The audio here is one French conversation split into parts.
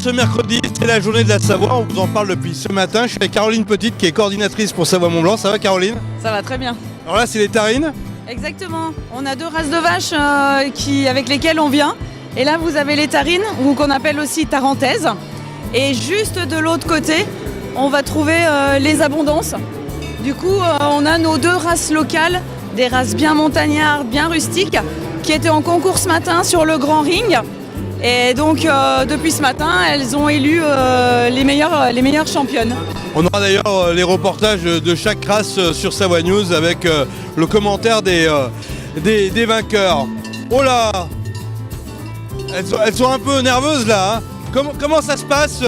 ce mercredi, c'est la journée de la Savoie, on vous en parle depuis ce matin. Je suis avec Caroline Petite qui est coordinatrice pour Savoie-Mont-Blanc. Ça va Caroline? Ça va très bien. Alors là c'est les Tarines. Exactement. On a 2 races de vaches avec lesquelles on vient. Et là vous avez les Tarines, ou qu'on appelle aussi Tarentaises. Et juste de l'autre côté, on va trouver les Abondances. Du coup, on a nos 2 races locales, des races bien montagnardes, bien rustiques, qui étaient en concours ce matin sur le Grand Ring. Et donc depuis ce matin, elles ont élu les meilleures championnes. On aura d'ailleurs les reportages de chaque race sur Savoie News avec le commentaire des vainqueurs. Oh là, elles sont un peu nerveuses là. Hein. Comment ça se passe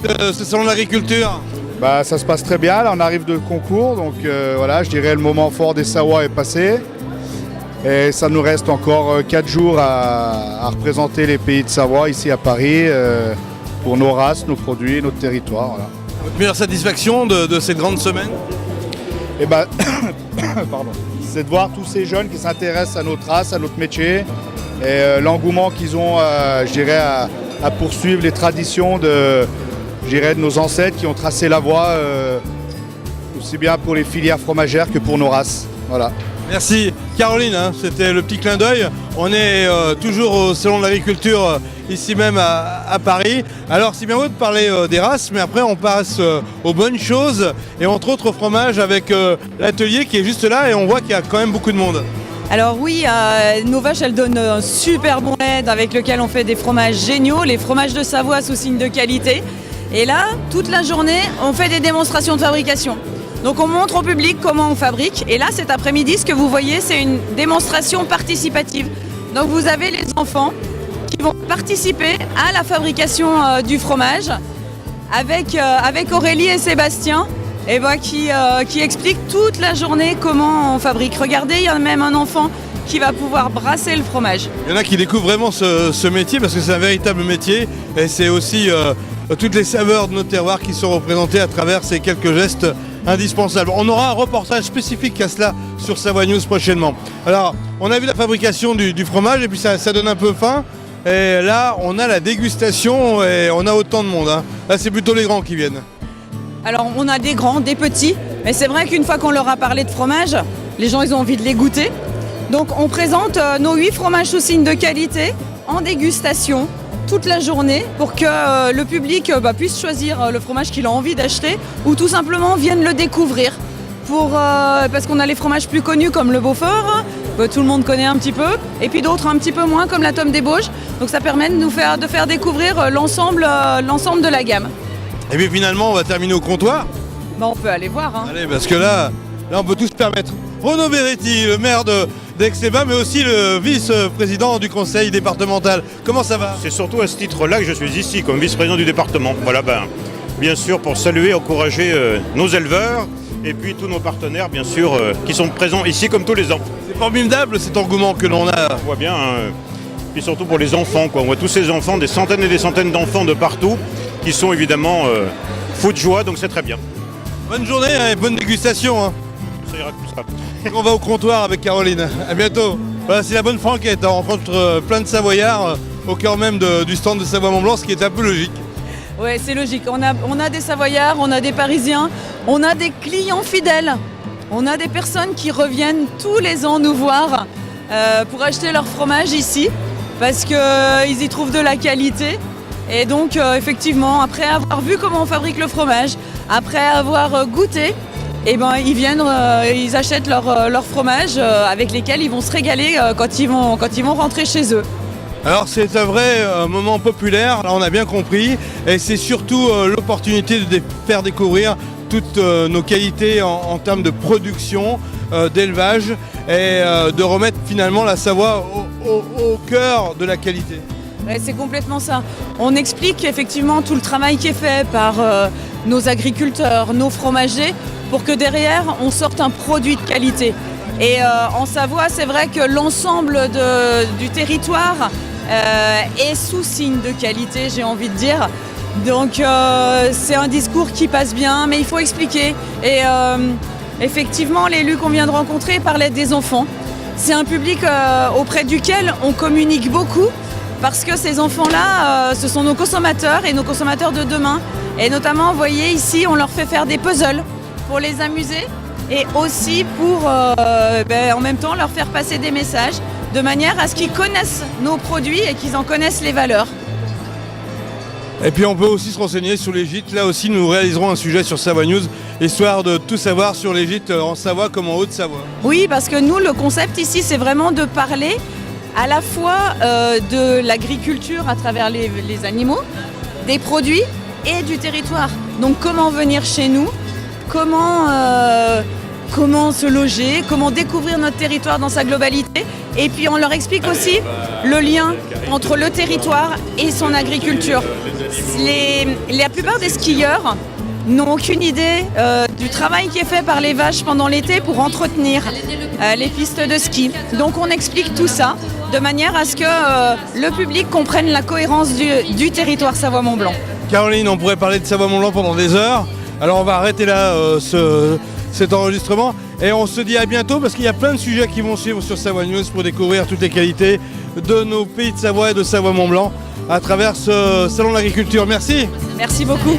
ce salon de l'agriculture? Ça se passe très bien, là on arrive de concours, donc voilà, je dirais le moment fort des Savoies est passé. Et ça nous reste encore 4 jours à représenter les pays de Savoie ici à Paris pour nos races, nos produits, notre territoire. Voilà. Votre meilleure satisfaction de cette grande semaine? C'est de voir tous ces jeunes qui s'intéressent à notre race, à notre métier et l'engouement qu'ils ont je dirais, à poursuivre les traditions de nos ancêtres qui ont tracé la voie aussi bien pour les filières fromagères que pour nos races. Voilà. Merci Caroline, hein, c'était le petit clin d'œil. On est toujours au Salon de l'Agriculture ici même à Paris. Alors c'est bien beau de parler des races, mais après on passe aux bonnes choses et entre autres au fromage avec l'atelier qui est juste là et on voit qu'il y a quand même beaucoup de monde. Alors oui, nos vaches elles donnent un super bon lait avec lequel on fait des fromages géniaux, les fromages de Savoie sous signe de qualité. Et là, toute la journée, on fait des démonstrations de fabrication. Donc on montre au public comment on fabrique. Et là, cet après-midi, ce que vous voyez, c'est une démonstration participative. Donc vous avez les enfants qui vont participer à la fabrication du fromage avec Aurélie et Sébastien qui expliquent toute la journée comment on fabrique. Regardez, il y a même un enfant qui va pouvoir brasser le fromage. Il y en a qui découvrent vraiment ce métier parce que c'est un véritable métier et c'est aussi toutes les saveurs de notre terroir qui sont représentées à travers ces quelques gestes indispensables. On aura un reportage spécifique à cela sur Savoie News prochainement. Alors, on a vu la fabrication du fromage et puis ça donne un peu faim. Et là, on a la dégustation et on a autant de monde. Hein. Là, c'est plutôt les grands qui viennent. Alors, on a des grands, des petits. Mais c'est vrai qu'une fois qu'on leur a parlé de fromage, les gens, ils ont envie de les goûter. Donc, on présente nos 8 fromages sous signe de qualité en dégustation toute la journée pour que le public puisse choisir le fromage qu'il a envie d'acheter ou tout simplement vienne le découvrir. Parce qu'on a les fromages plus connus comme le Beaufort, tout le monde connaît un petit peu, et puis d'autres un petit peu moins comme la Tome des Bauges. Donc ça permet de faire découvrir l'ensemble de la gamme. Et puis finalement, on va terminer au comptoir. On peut aller voir. Hein. Allez, parce que là, on peut tout se permettre. Renaud Beretti, le maire d'Aix-les-Bains, mais aussi le vice-président du conseil départemental. Comment ça va? C'est surtout à ce titre-là que je suis ici, comme vice-président du département. Voilà, bien sûr, pour saluer et encourager nos éleveurs et puis tous nos partenaires, bien sûr, qui sont présents ici comme tous les ans. C'est formidable cet engouement que l'on a. On voit bien, puis surtout pour les enfants, quoi. On voit tous ces enfants, des centaines et des centaines d'enfants de partout, qui sont évidemment fous de joie, donc c'est très bien. Bonne journée et bonne dégustation. Hein. Ça ira tout ça. On va au comptoir avec Caroline. À bientôt. Voilà, c'est la bonne franquette. On rencontre plein de Savoyards au cœur même du stand de Savoie-Mont-Blanc, ce qui est un peu logique. Oui, c'est logique. On a des Savoyards, on a des Parisiens, on a des clients fidèles. On a des personnes qui reviennent tous les ans nous voir pour acheter leur fromage ici parce qu'ils y trouvent de la qualité. Et donc, effectivement, après avoir vu comment on fabrique le fromage, après avoir goûté, ils achètent leur fromage avec lesquels ils vont se régaler quand ils vont rentrer chez eux. Alors c'est un vrai moment populaire, là on a bien compris, et c'est surtout l'opportunité de faire découvrir toutes nos qualités en termes de production, d'élevage, et de remettre finalement la Savoie au cœur de la qualité. Ouais, c'est complètement ça. On explique effectivement tout le travail qui est fait par nos agriculteurs, nos fromagers, pour que derrière on sorte un produit de qualité. Et en Savoie, c'est vrai que l'ensemble du territoire est sous signe de qualité, j'ai envie de dire. Donc c'est un discours qui passe bien, mais il faut expliquer. Et effectivement, l'élu qu'on vient de rencontrer parlait des enfants. C'est un public auprès duquel on communique beaucoup parce que ces enfants-là, ce sont nos consommateurs et nos consommateurs de demain. Et notamment, vous voyez ici, on leur fait faire des puzzles pour les amuser et aussi pour en même temps leur faire passer des messages de manière à ce qu'ils connaissent nos produits et qu'ils en connaissent les valeurs. Et puis on peut aussi se renseigner sur les gîtes. Là aussi, nous réaliserons un sujet sur Savoie News, histoire de tout savoir sur les gîtes en Savoie comme en Haute-Savoie. Oui, parce que nous, le concept ici, c'est vraiment de parler à la fois de l'agriculture à travers les animaux, des produits et du territoire. Donc comment venir chez nous, comment se loger, comment découvrir notre territoire dans sa globalité. Et puis on leur explique aussi le lien entre le territoire et son agriculture. La plupart des skieurs n'ont aucune idée du travail qui est fait par les vaches pendant l'été pour entretenir les pistes de ski. Donc on explique tout ça de manière à ce que le public comprenne la cohérence du territoire Savoie-Mont-Blanc. Caroline, on pourrait parler de Savoie-Mont-Blanc pendant des heures. Alors on va arrêter là cet enregistrement et on se dit à bientôt parce qu'il y a plein de sujets qui vont suivre sur Savoie News pour découvrir toutes les qualités de nos pays de Savoie et de Savoie-Mont-Blanc à travers ce salon de l'agriculture. Merci. Merci beaucoup.